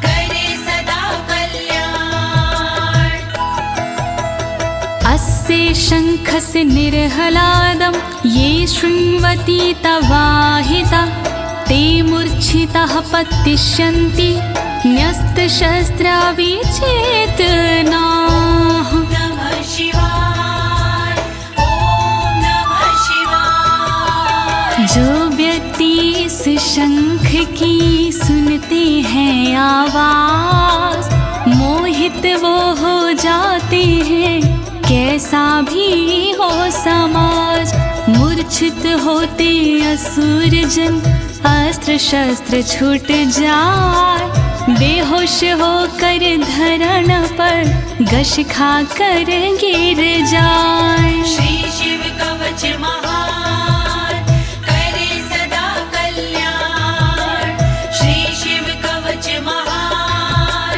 Speaker 2: करे सदा कल्याण।
Speaker 1: अस्य शङ्खस्य निर्हलादं ये शृण्वन्ति तवाहिता, ते मूर्छिताः पतिष्यन्ति न्यस्तशस्त्रा विचेतनाः।
Speaker 2: नमः शिवाय, ओम नमः शिवाय।
Speaker 1: जो व्यक्ति इस शंख की सुनते हैं आवाज, मोहित वो हो जाते हैं, कैसा भी हो समाज। मूर्छित होते असुर जन, अस्त्र शस्त्र छूट जाए, बेहोश होकर धरण पर घस खा कर गिर जाए।
Speaker 2: श्री शिव कवच महान, करे सदा कल्याण। श्री शिव कवच महान,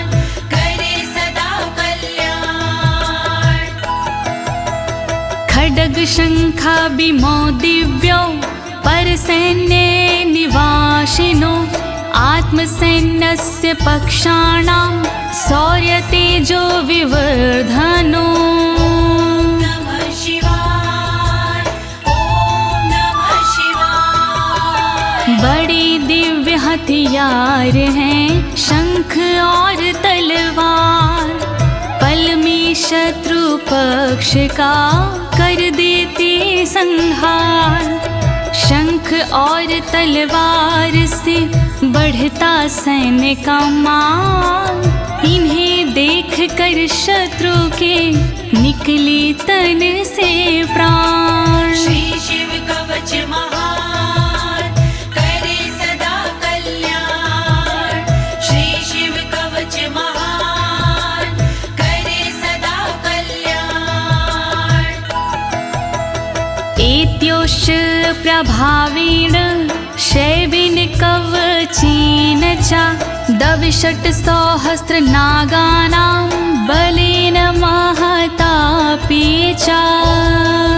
Speaker 2: करे सदा कल्याण।
Speaker 1: खड्ग शंखाभिमो दिव्यो परसैन्ये निवासिनो, आत्मसैन्यस्य पक्षाणां शौर्यतेजो विवर्धनो।
Speaker 2: नमः शिवाय, ओम नमः शिवाय।
Speaker 1: बड़ी दिव्य हथियार हैं शंख और तलवार, पल में शत्रु पक्ष का कर देते संहार। शंख और तलवार से बढ़ता सैन्य का मान, इन्हें देख कर शत्रु के निकले तन से प्राण।
Speaker 2: श्री शिव कवच महान, करे सदा कल्याण। श्री शिव कवच महान, करे सदा कल्याण।
Speaker 1: एत्योश्च प्रभावेण शैवेन कवचेन च, दविषट् सहस्र नागानां बलेन महतापि च।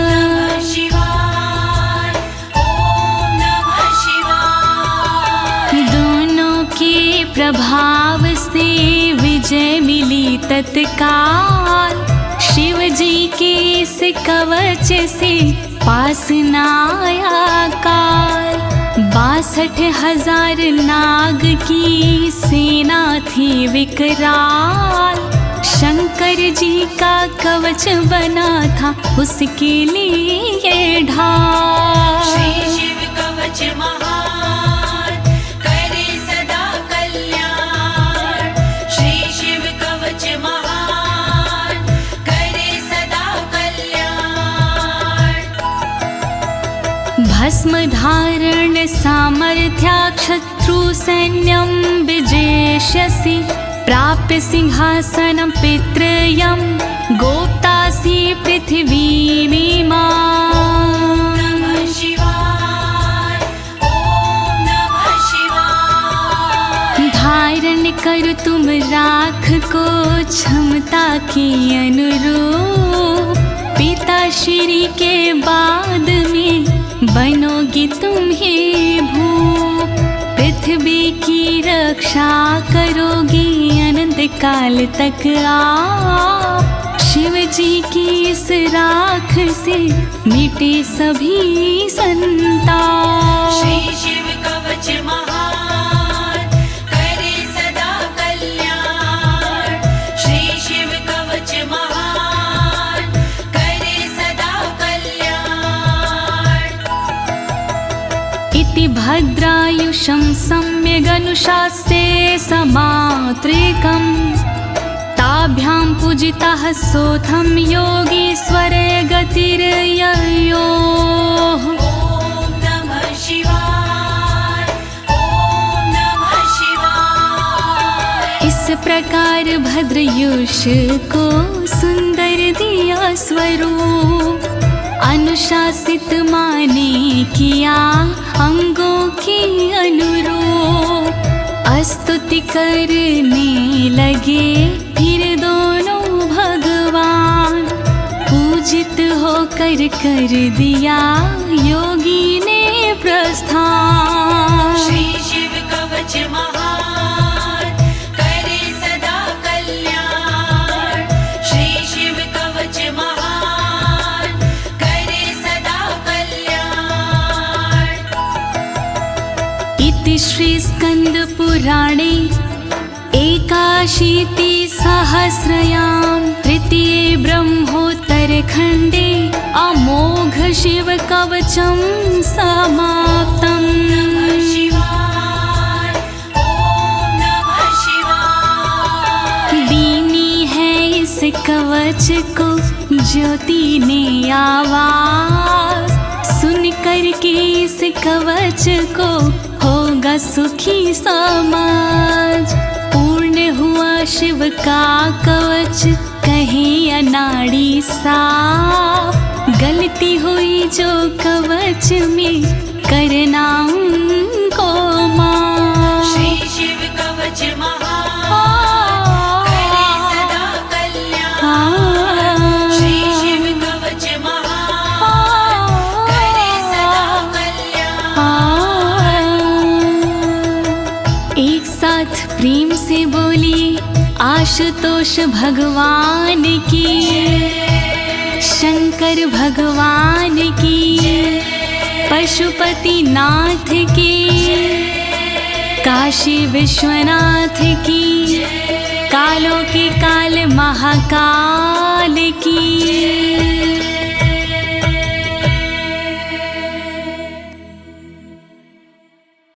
Speaker 2: नमः शिवाय, ओम नमः शिवाय।
Speaker 1: दोनों के प्रभाव से विजय मिली तत्काल, शिव जी के इस कवच से पास न आया काल। 62,000 नाग की सेना थी विकराल, शंकर जी का कवच बना था उसके लिए ढाल।
Speaker 2: श्री शिव कवच महान, करे सदा कल्याण। श्री शिव कवच महान, करे सदा कल्याण।
Speaker 1: भस्म धारण सामर्थ्या शत्रु सैन्यं विजेष्यसि, प्राप्य सिंहासनं पितृयं गोप्तासि पृथिवीमिमां।
Speaker 2: नमः शिवाय, ओम नमः शिवाय।
Speaker 1: धारण कर तुम राख को क्षमता के अनुरूप पिता श्री के बाद में बनोगी तुम ही भूप। पृथ्वी की रक्षा करोगी अनंत काल तक आप। शिव जी की इस राख से मिटे सभी संताप।
Speaker 2: श्री शिव कवच महान करे सदा कल्याण। श्री शिव कवच महान करे सदा कल्याण।
Speaker 1: इति भद्रायुषं सम्यगनुशास्ये समात्रिकम् ताभ्यां पूजितः सोऽथं योगीश्वरे गतिर्ययोः।
Speaker 2: ॐ नमः शिवाय। ॐ नमः शिवाय।
Speaker 1: इस प्रकार भद्रयुष को सुंदर दिया स्वरूप। अनुशासित माने किया अंगों की अनुरूप। स्तुति करने लगे फिर दोनों भगवान। पूजित होकर कर दिया योगी ने प्रस्थान।
Speaker 2: श्री शिव कवच महान करे सदा कल्याण। श्री शिव कवच महान करे सदा कल्याण।
Speaker 1: इति श्री स्कंद पुराणे एकाशीति सहस्रयां तृतीये ब्रह्मोत्तरखण्डे अमोघ शिव कवचं समाप्तम्।
Speaker 2: नमः शिवाय। ॐ नमः शिवाय।
Speaker 1: दीनी है इस कवच को ज्योति ने आवाज। सुन कर के इस कवच को होगा सुखी समाज। पूर्ण हुआ शिव का कवच कहे अनाड़ी साफ। गलती हुई जो कवच में करना उनको माफ।
Speaker 2: श्री शिव कवच महान करे सदा कल्याण। श्री शिव कवच महान करे सदा कल्याण।
Speaker 1: एक साथ प्रेम से बोलिए आशुतोष भगवान की, शंकर भगवान की, पशुपति नाथ की, काशी विश्वनाथ की, कालों के काल महाकाल की।